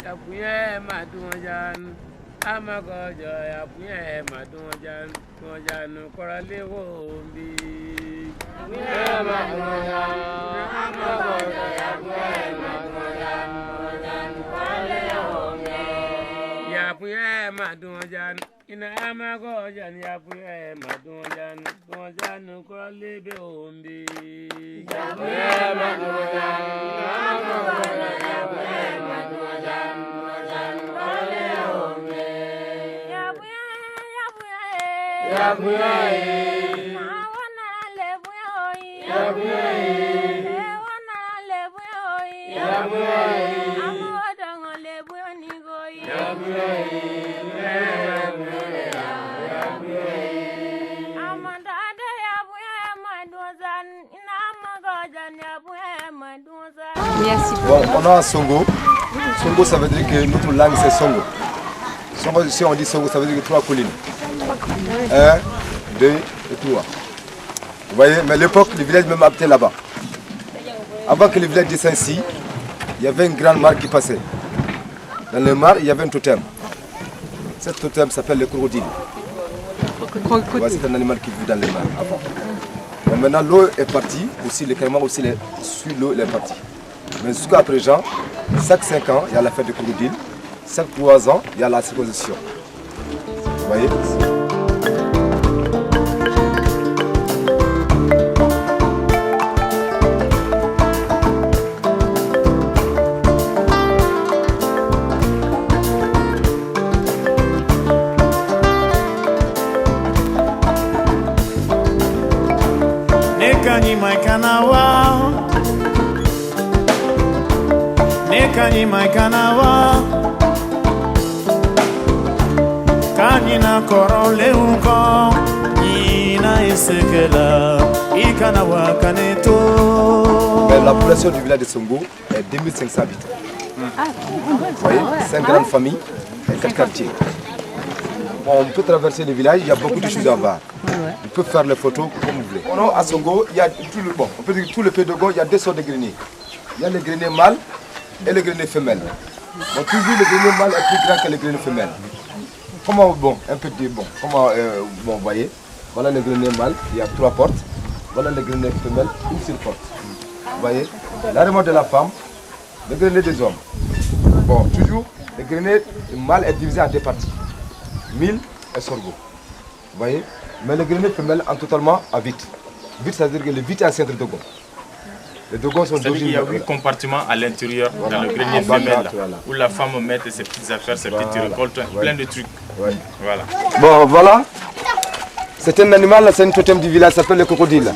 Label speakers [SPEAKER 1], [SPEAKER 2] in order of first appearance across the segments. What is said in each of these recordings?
[SPEAKER 1] yapuye madujan amagojo yapuye madujan tujan korale wombi yapuye madujan amagojo yapuye madujan tujan korale wombi yapuye madujan ina amagojan yapuye madujan tujan korale wombi yapuye madujan amagojo yapuye madujan tujan korale wombi yapuye wana lebuye wana lebuye amodango lebuye nigoyi amandade yapuye madozan ina magojan yapuye madozan.
[SPEAKER 2] Merci.
[SPEAKER 3] Bon, on a un Songo. Songo, ça veut dire que notre langue c'est Songo. Songo, si on dit Songo, ça veut dire que 3 collines. 1, 2 et 3. Vous voyez, mais à l'époque, le village même habitait là-bas. Avant que le village descende ici, il y avait une grande mare qui passait. Dans le mare, il y avait un totem. Cet totem s'appelle le crocodile. Ouais, c'est un animal qui vit dans les mares avant. Bon, maintenant, l'eau est partie, aussi, le caïman aussi, sur l'eau, il est parti. Mais jusqu'à présent, chaque 5 ans, il y a la fête du crocodile. Chaque 3 ans, il y a la circoncision. Vous voyez?
[SPEAKER 4] Nekani maikanawa Nekani maikanawa Kanina korole uko Nina isekela Ikanawa kaneto.
[SPEAKER 3] Mais la population du village de Songo est 2500 habitants. Vous voyez, 5 grandes familles et 4 quartiers. On peut traverser le village, il y a beaucoup de choses à voir. On peut faire les photos comme vous voulez. À Songo, il y a tout le, bon, on peut dire tout le pays de Gon, il y a 2 sortes de greniers. Il y a le grenier mâle et le grenier femelle. Bon, toujours le grenier mâle est plus grand que le grenier femelle. Comment, bon, un peu de, bon, comment, bon, vous voyez, voilà le grenier mâle, il y a 3 portes. Voilà le grenier femelle, une seule porte. Vous voyez, l'armoire de la femme, le grenier des hommes. Bon, toujours, le grenier mâle est divisé en 2 parties. Mille et sorgho. Vous voyez? Mais le grenier femelle en totalement à vite. Vite, c'est-à-dire que le vite est un centre de dogon. Les dogons sont d'origine.
[SPEAKER 5] Il y a 8 compartiments à l'intérieur, dans le grenier femelle, où la femme met ses petites affaires, ses petites récoltes, plein de trucs. Voilà.
[SPEAKER 3] Bon, voilà. C'est un animal, c'est un totem du village, ça s'appelle le crocodile.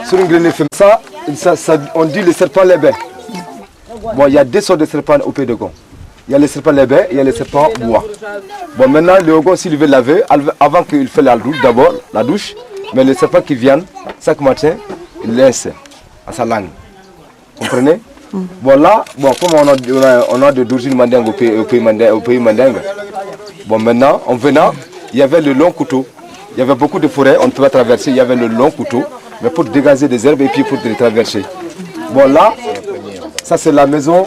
[SPEAKER 3] Sur une grenier femelle. Ça, on dit le serpent lébé. Bon, il y a 2 sortes de serpents au pays de Gon. Il y a le serpent lébé et il y a le serpent bois. Bon, maintenant, le Ogon, s'il veut laver, avant qu'il fait la douche, d'abord, la douche, mais le serpent qui vient, chaque matin, il laisse à sa langue. Vous comprenez? Bon, là, bon, comme on a de d'origine mandingue au pays mandingue, bon, maintenant, en venant, il y avait le long couteau. Il y avait beaucoup de forêts, on ne peut pas traverser, il y avait le long couteau, mais pour dégager des herbes et puis pour les traverser. Bon, là, ça c'est la maison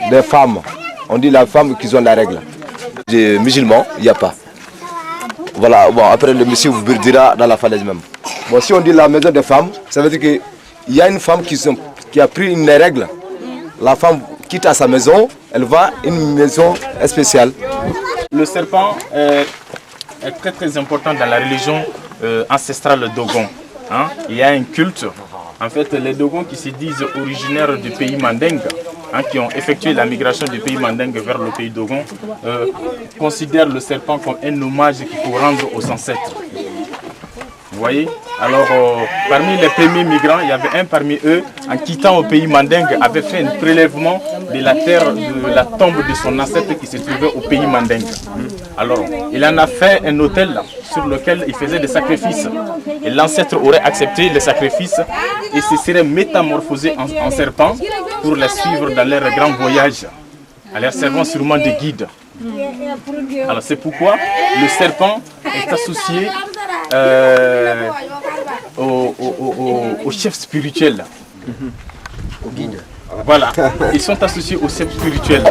[SPEAKER 3] des femmes. On dit la femme qui ont la règle. Des musulmans, il n'y a pas. Voilà, bon, après le monsieur vous dira dans la falaise même. Bon, si on dit la maison des femmes, ça veut dire qu'il y a une femme qui a pris une règle. La femme quitte à sa maison, elle va à une maison spéciale.
[SPEAKER 5] Le serpent est très très important dans la religion ancestrale Dogon. Hein? Il y a un culte. En fait, les Dogons qui se disent originaires du pays mandingue, hein, qui ont effectué la migration du pays mandingue vers le pays Dogon, considèrent le serpent comme un hommage qu'il faut rendre aux ancêtres. Vous voyez? Alors, parmi les premiers migrants, il y avait un parmi eux, en quittant au pays mandingue, avait fait un prélèvement de la terre, de la tombe de son ancêtre qui se trouvait au pays mandingue. Alors, il en a fait un autel sur lequel il faisait des sacrifices. Et l'ancêtre aurait accepté les sacrifices et se serait métamorphosé en serpent pour les suivre dans leur grand voyage, en leur servant sûrement de guide. Alors, c'est pourquoi le serpent est associé au chef spirituel. Au guide. Voilà, ils sont associés au chef spirituel.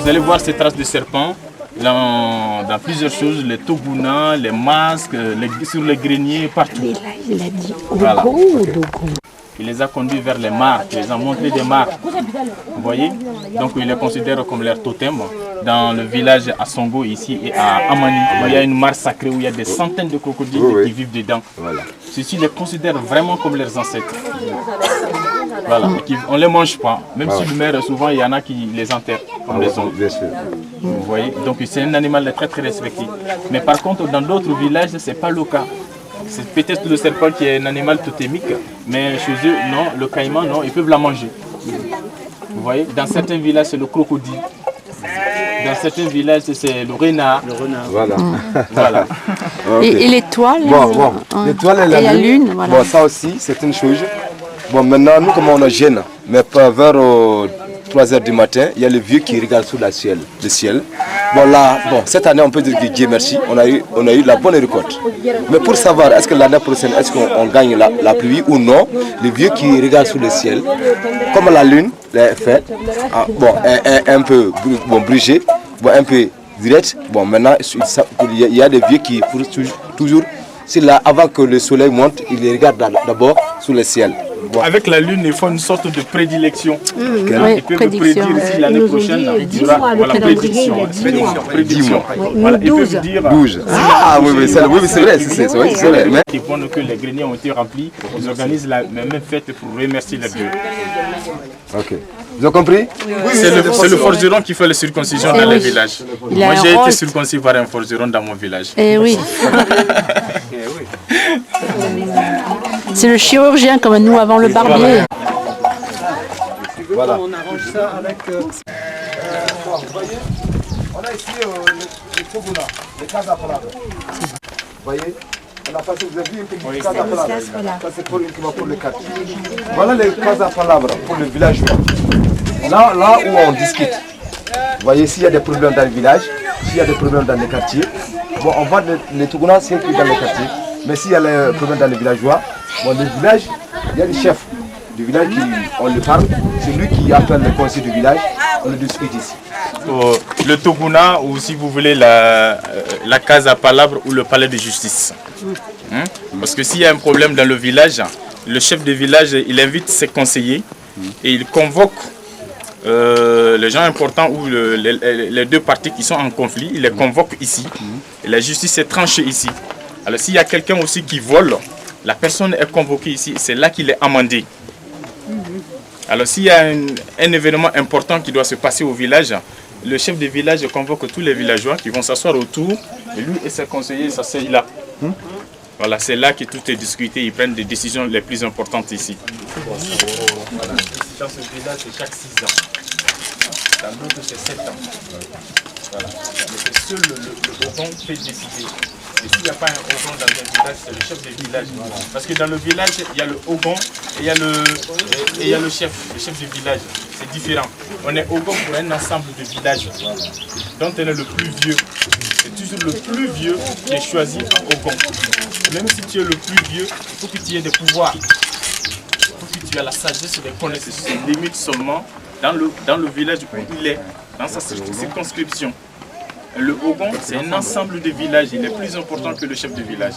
[SPEAKER 5] Vous allez voir ces traces de serpents dans plusieurs choses, les toguna, les masques, sur les greniers, partout.
[SPEAKER 2] Mais là, il a dit
[SPEAKER 5] Voilà.
[SPEAKER 2] Ogo ou Dogon.
[SPEAKER 5] Il les a conduits vers les mares, il les a montré des mares. Vous voyez? Donc il les considère comme leur totem. Dans le village à Songo ici et à Amani, il y a une mare sacrée où il y a des centaines de crocodiles qui vivent dedans. Voilà. Ceux-ci les considèrent vraiment comme leurs ancêtres. Voilà. Et on ne les mange pas. Même si le maire, souvent il y en a qui les enterrent comme les ongles. Vous voyez? Donc c'est un animal très très respecté. Mais par contre dans d'autres villages, ce n'est pas le cas. C'est peut-être le serpent qui est un animal totémique, mais chez eux, non, le caïman, non, ils peuvent la manger. Vous voyez, dans certains villages, c'est le crocodile. Dans certains villages, c'est le renard.
[SPEAKER 3] Voilà.
[SPEAKER 5] Voilà.
[SPEAKER 2] Et l'étoile
[SPEAKER 3] Bon, l'étoile et la lune.
[SPEAKER 2] Voilà.
[SPEAKER 3] Bon, ça aussi, c'est une chose. Bon, maintenant, nous, comme on a gêne, mais pas vers 3 h du matin, il y a le vieux qui regarde sous le ciel. Bon, là, cette année, on peut dire que Dieu merci, on a eu la bonne récolte. Mais pour savoir, est-ce que l'année prochaine, est-ce qu'on gagne la pluie ou non, le vieux qui regarde sous le ciel, comme la lune est faite, est un peu brigée, un peu directe. Bon, maintenant, il y a des vieux qui, toujours, avant que le soleil monte, ils regardent d'abord sous le ciel.
[SPEAKER 5] Bon. Avec la lune, ils font une sorte de prédilection.
[SPEAKER 2] Oui,
[SPEAKER 5] ils peuvent prédire si l'année prochaine il y aura prédiction. Voilà, ils peuvent dire
[SPEAKER 3] 12. Ah oui, c'est vrai, c'est vrai. Mais...
[SPEAKER 5] Ils voient que les greniers ont été remplis, ils organisent la même fête pour remercier les dieux.
[SPEAKER 3] Ok. Vous avez compris?
[SPEAKER 5] C'est le forgeron qui fait la circoncision dans les villages. Moi, j'ai été circoncis par un forgeron dans mon village.
[SPEAKER 2] Eh oui. C'est le chirurgien comme nous avant le barbier.
[SPEAKER 3] Voilà. On arrange ça avec... vous voyez, on a ici les toguna, les cases à palabre. Vous voyez, on a passé, vous avez vu une petite case à palabre. Ça c'est pour le quartier. Voilà les cases à palabre pour le villageois. Là où on discute. Vous voyez, s'il y a des problèmes dans le village, s'il y a des problèmes dans les quartiers, bon, on va les toguna circuler dans les quartiers. Mais s'il y a des problèmes dans les villageois, bon, le village, il y a le chef du village on le parle, c'est lui qui appelle le conseil du village, on le discute ici.
[SPEAKER 5] Le Toguna, ou si vous voulez la case à palabre ou le palais de justice. Parce que s'il y a un problème dans le village, le chef de village, il invite ses conseillers et il convoque les gens importants ou les deux parties qui sont en conflit, il les convoque ici. Et la justice est tranchée ici. Alors s'il y a quelqu'un aussi qui vole, la personne est convoquée ici, c'est là qu'il est amendé. Alors s'il y a un événement important qui doit se passer au village, le chef de village convoque tous les villageois qui vont s'asseoir autour, et lui et ses conseillers s'asseyent là. Voilà, c'est là que tout est discuté, ils prennent des décisions les plus importantes ici. Voilà. Dans ce village, c'est chaque 6 ans. Dans l'autre, c'est 7 ans. Voilà. Mais c'est seul le Ogon fait décider. Et s'il n'y a pas un Ogon dans un village, c'est le chef du village. Parce que dans le village, il y a le Ogon et il y a le chef du village. C'est différent. On est Ogon pour un ensemble de villages. Donc on est le plus vieux. C'est toujours le plus vieux qui est choisi en Ogon. Même si tu es le plus vieux, il faut que tu aies des pouvoirs. Il faut que tu aies la sagesse et les connaissances. C'est limite seulement dans le village où il est, dans sa circonscription. Le Ogon, c'est un ensemble de villages. Il est plus important que le chef de village.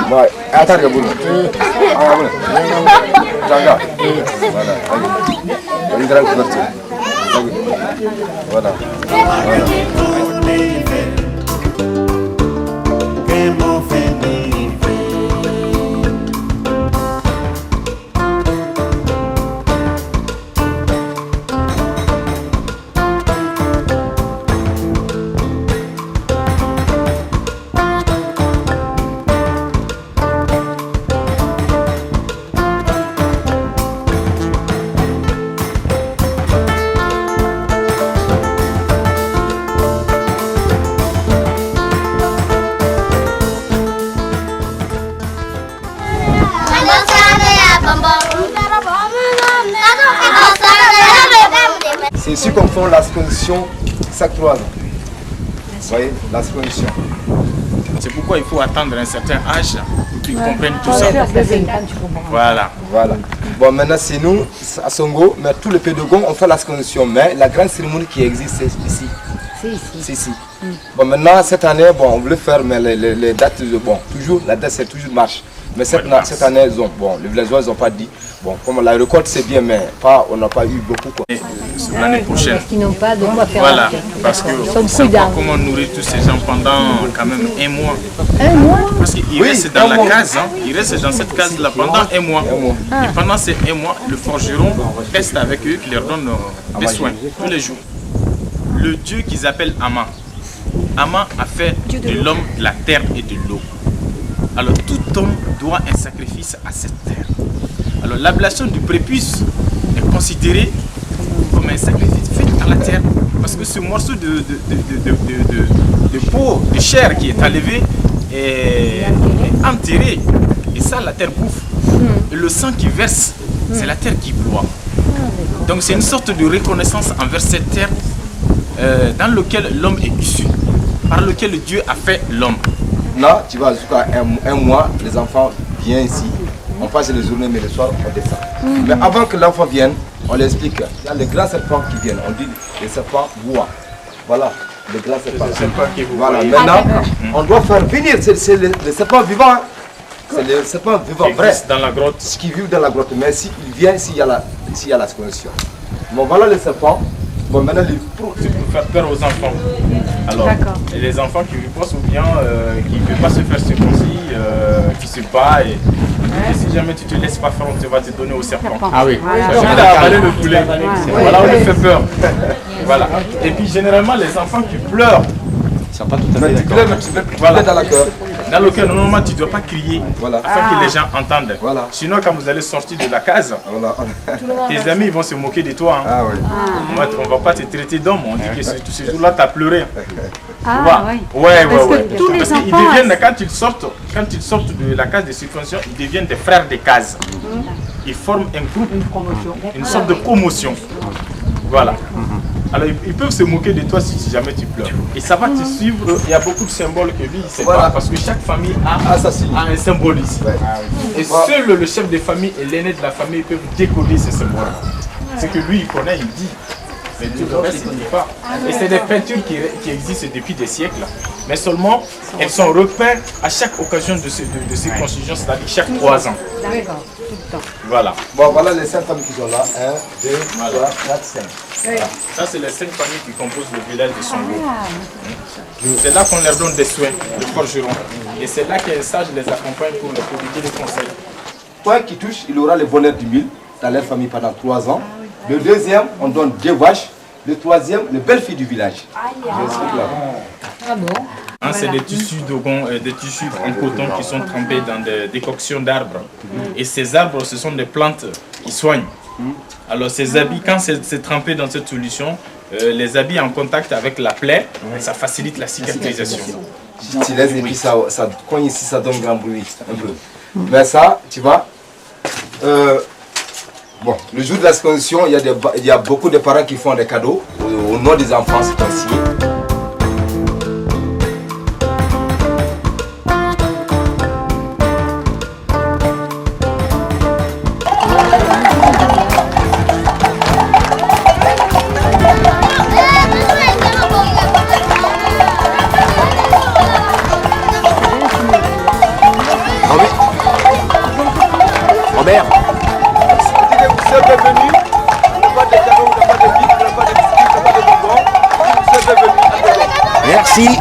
[SPEAKER 3] Baik, atas ke bulu? Boleh. Jaga. Voilà. Ini terang seperti. Voilà. C'est ici qu'on fait la circoncision chaque 3 ans. Vous voyez, la circoncision.
[SPEAKER 5] C'est pourquoi il faut attendre un certain âge pour qu'ils comprennent tout ça. Voilà.
[SPEAKER 3] Voilà. Bon, maintenant, c'est nous, à Songo, mais tous les pédagogues, on fait la circoncision. Mais la grande cérémonie qui existe, c'est ici. C'est ici. Bon, maintenant, cette année, bon, on voulait faire, mais les dates, bon, toujours, la date, c'est toujours marche. Mais cette année, les villageois, ils n'ont pas dit. Bon, comme la récolte, c'est bien, mais on n'a pas eu beaucoup. Quoi.
[SPEAKER 5] L'année prochaine.
[SPEAKER 2] Parce qu'ils n'ont pas de quoi faire.
[SPEAKER 5] Voilà, parce que ne savent pas comment nourrir tous ces gens pendant quand même 1 mois.
[SPEAKER 2] 1 mois?
[SPEAKER 5] Parce qu'ils restent dans la case, hein, ils restent dans cette case-là pendant 1 mois. Et pendant ces 1 mois, le forgeron reste avec eux, qui leur donne des soins tous les jours. Le Dieu qu'ils appellent Ama. Ama a fait de l'homme, de la terre et de l'eau. Alors tout homme doit un sacrifice à cette terre. Alors l'ablation du prépuce est considérée comme un sacrifice fait à la terre. Parce que ce morceau de peau, de chair qui est enlevé est enterré. Et ça, la terre bouffe. Et le sang qui verse, c'est la terre qui boit. Donc c'est une sorte de reconnaissance envers cette terre dans laquelle l'homme est issu, par lequel Dieu a fait l'homme.
[SPEAKER 3] Là, tu vas jusqu'à 1 mois, les enfants viennent ici, on passe les journées, mais le soir, on descend. Mais avant que l'enfant vienne, on lui explique, il y a les grands serpents qui viennent, on dit les serpents bois. Voilà, les grands serpents. Voilà, maintenant, on doit faire venir, c'est les serpents vivants. Hein. C'est les serpents vivants, vrai.
[SPEAKER 5] Dans la grotte.
[SPEAKER 3] Ce qui vivent dans la grotte, mais s'ils viennent, s'il y a la circoncision. Bon, voilà les serpents. Bon, maintenant,
[SPEAKER 5] c'est pour faire peur aux enfants. Alors, les enfants qui ripostent ou bien qui ne peuvent pas se faire circoncis, qui se battent, et si jamais tu ne te laisses pas faire, on va te donner au serpent.
[SPEAKER 3] Ah oui.
[SPEAKER 5] Tu as avalé le poulet. Voilà, on lui fait peur. Voilà. Et puis, généralement, les enfants qui pleurent,
[SPEAKER 3] ils ne sont pas tout à fait d'accord. Voilà. Dans la cœur.
[SPEAKER 5] Dans lequel normalement tu ne dois pas crier afin que les gens entendent.
[SPEAKER 3] Voilà.
[SPEAKER 5] Sinon quand vous allez sortir de la case, tes amis vont se moquer de toi. Hein.
[SPEAKER 3] Ah, oui.
[SPEAKER 5] On ne va pas te traiter d'homme, on dit que ce jour-là tu as pleuré.
[SPEAKER 2] Ah oui.
[SPEAKER 5] Parce qu'ils deviennent, quand ils sortent de la case de circoncision, ils deviennent des frères de case. Ils forment un groupe, une sorte de commotion. Voilà. Alors ils peuvent se moquer de toi si jamais tu pleures. Et ça va te suivre. Il y a beaucoup de symboles que lui il sait pas, parce que chaque famille a un symbole ici. Et seul le chef de famille et l'aîné de la famille peuvent décoder ces symboles. C'est que lui il connaît, il dit. Mais tout le reste il ne dit pas. Et c'est des peintures qui existent depuis des siècles. Mais seulement elles sont repeintes à chaque occasion de circoncision, c'est-à-dire chaque 3 ans.
[SPEAKER 2] D'accord, tout le temps.
[SPEAKER 5] Voilà.
[SPEAKER 3] Bon, voilà les 5 familles qui sont là. 1, 2, 3, 4, 5.
[SPEAKER 5] Voilà. Ça, c'est les 5 familles qui composent le village de Songo. C'est là qu'on leur donne des soins, le forgeron. Et c'est là qu'un sage les accompagne pour leur prodiguer des conseils.
[SPEAKER 3] Point qui touche, il aura le bonheur du mille dans leur famille pendant 3 ans. Le deuxième, on donne 2 vaches. Le troisième, les belles filles du village.
[SPEAKER 2] Ah bon?
[SPEAKER 5] Hein, c'est des tissus d'ogon, des tissus en coton qui sont trempés dans des décoctions d'arbres. Et ces arbres, ce sont des plantes qui soignent. Alors ces habits, quand c'est trempé dans cette solution, les habits en contact avec la plaie, ça facilite la cicatrisation.
[SPEAKER 3] Tu laisses et puis ça cogne ici, ça donne grand bruit un peu. Mais ça, tu vois, bon, le jour de la circoncision, il y a beaucoup de parents qui font des cadeaux au nom des enfants, c'est ainsi.
[SPEAKER 6] Merci.